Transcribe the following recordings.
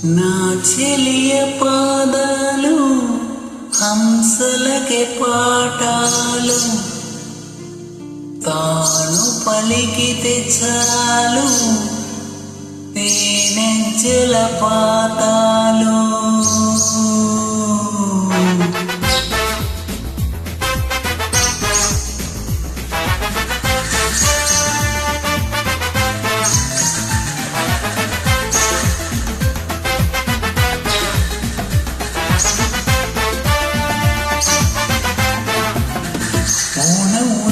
నా చెలియ పాదాలు హంసలకే పాఠాలు, తాను పలికితే చాలు తేనెంచెల పాతాలు.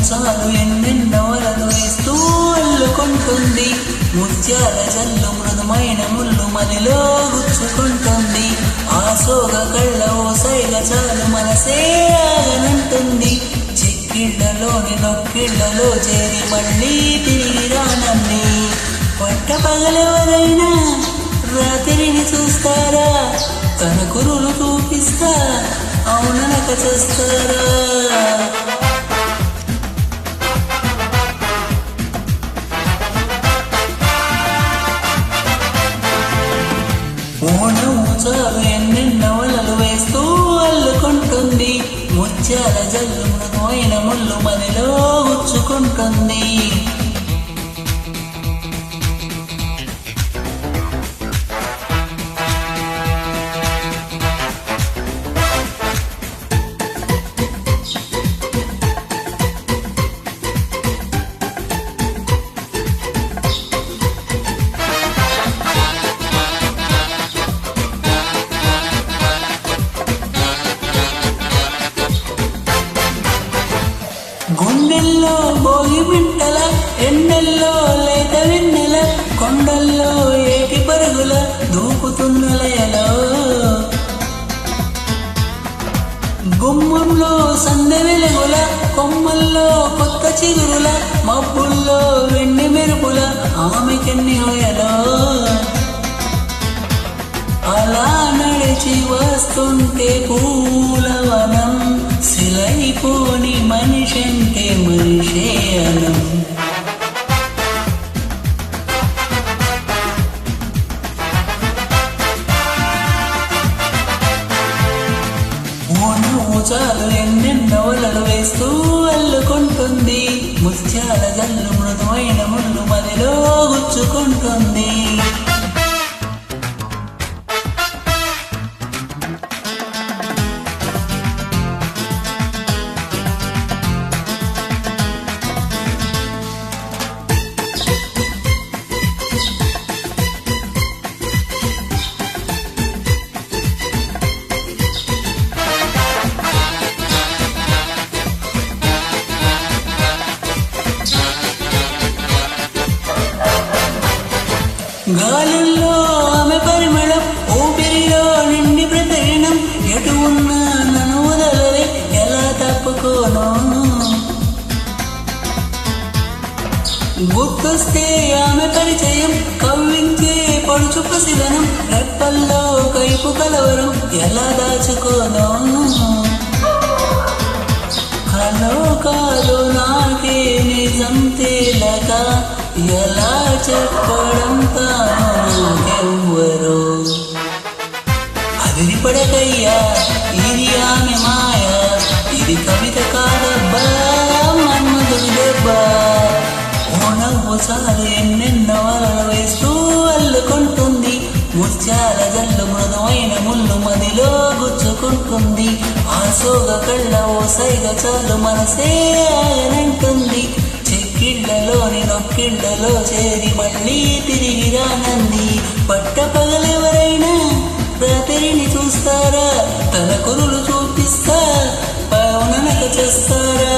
చాలు ఎన్నెన్నో వలలు వేస్తూ అల్లుకుంటుంది, ముత్యాల జల్లు మృదుమైన ముళ్ళు మదిలో గుచ్చుకుంటుంది. ఆ సోగ కళ్ళ ఓ సైగ చాలు మనసే ఆగనంటుంది. చిక్కిళ్లలోని నొక్కిళ్లలో చేరి మళ్ళీ తిరిగి రానంది. పట్ట పగలెవరైనా రాత్రిని చూస్తారా, తన కురులు చూపిస్తా అవుననక చేస్తారా. చాలు ఎన్నెన్నో వలలు వేస్తూ అల్లుకుంటుంది, ముత్యాల జల్లు మృదువైన ముళ్ళు మదిలో గుచ్చుకుంటుంది. గుండెల్లో భోగి మింటల, ఎండల్లో లేత వెన్నెల, కొండల్లో ఏటి పరుగుల దూకుతున్న లయలో, గుమ్మంలో సందె వెలుగుల, కొమ్మల్లో కొత్త చిగురుల, మబ్బుల్లో వెండి మెరుపుల ఆమెకెన్ని హొయలో. అలా నడిచి వస్తుంటే పూలవనం, శిలైపోని మనిషంటే మనిషే అనం. చాలు ఎన్నెన్నో వలలు వేస్తూ అల్లుకుంటుంది, ముత్యాల జల్లు మృదువైన ముళ్ళు మదిలో గుచ్చుకుంటుంది. గాలుల్లో ఆమె పరిమళం, ఊపిరిలో నిండి ప్రతిరణం, ఎటు ఉన్నా నన్ను వదలలే ఎలా తప్పుకోను. గుర్తొస్తే ఆమె పరిచయం, కవ్వించే పడుచు పసిదనం, రెప్పల్లో కైపు కలవరం ఎలా దాచుకోను. కలోకాలు నాకే నిజం తేలక ఎలా చెప్పడం తాను నాకెవ్వరో. అదిరిపడకయ్యా ఇది ఆమె మాయ, ఇది కవిత కాదబ్బా మన్మధుడి దెబ్బ. ఓ నవ్వు చాలు ఎన్నెన్నో వలలు వేస్తూ అల్లుకుంటుంది, ముత్యాల జల్లు మృదువైన ముళ్ళు మదిలో గుచ్చుకుంటుంది. ఆ సోగ కళ్ళ ఓ సైగ చాలు మనసే ఆగనంటుంది. చిక్కిళ్లలోని నొక్కిళ్లలో చేరి మళ్ళీ తిరిగి రానంది. పట్ట పగలెవరైనా రాత్రిని చూస్తారా, తన కురులు చూపిస్తా పవననక చేస్తారా.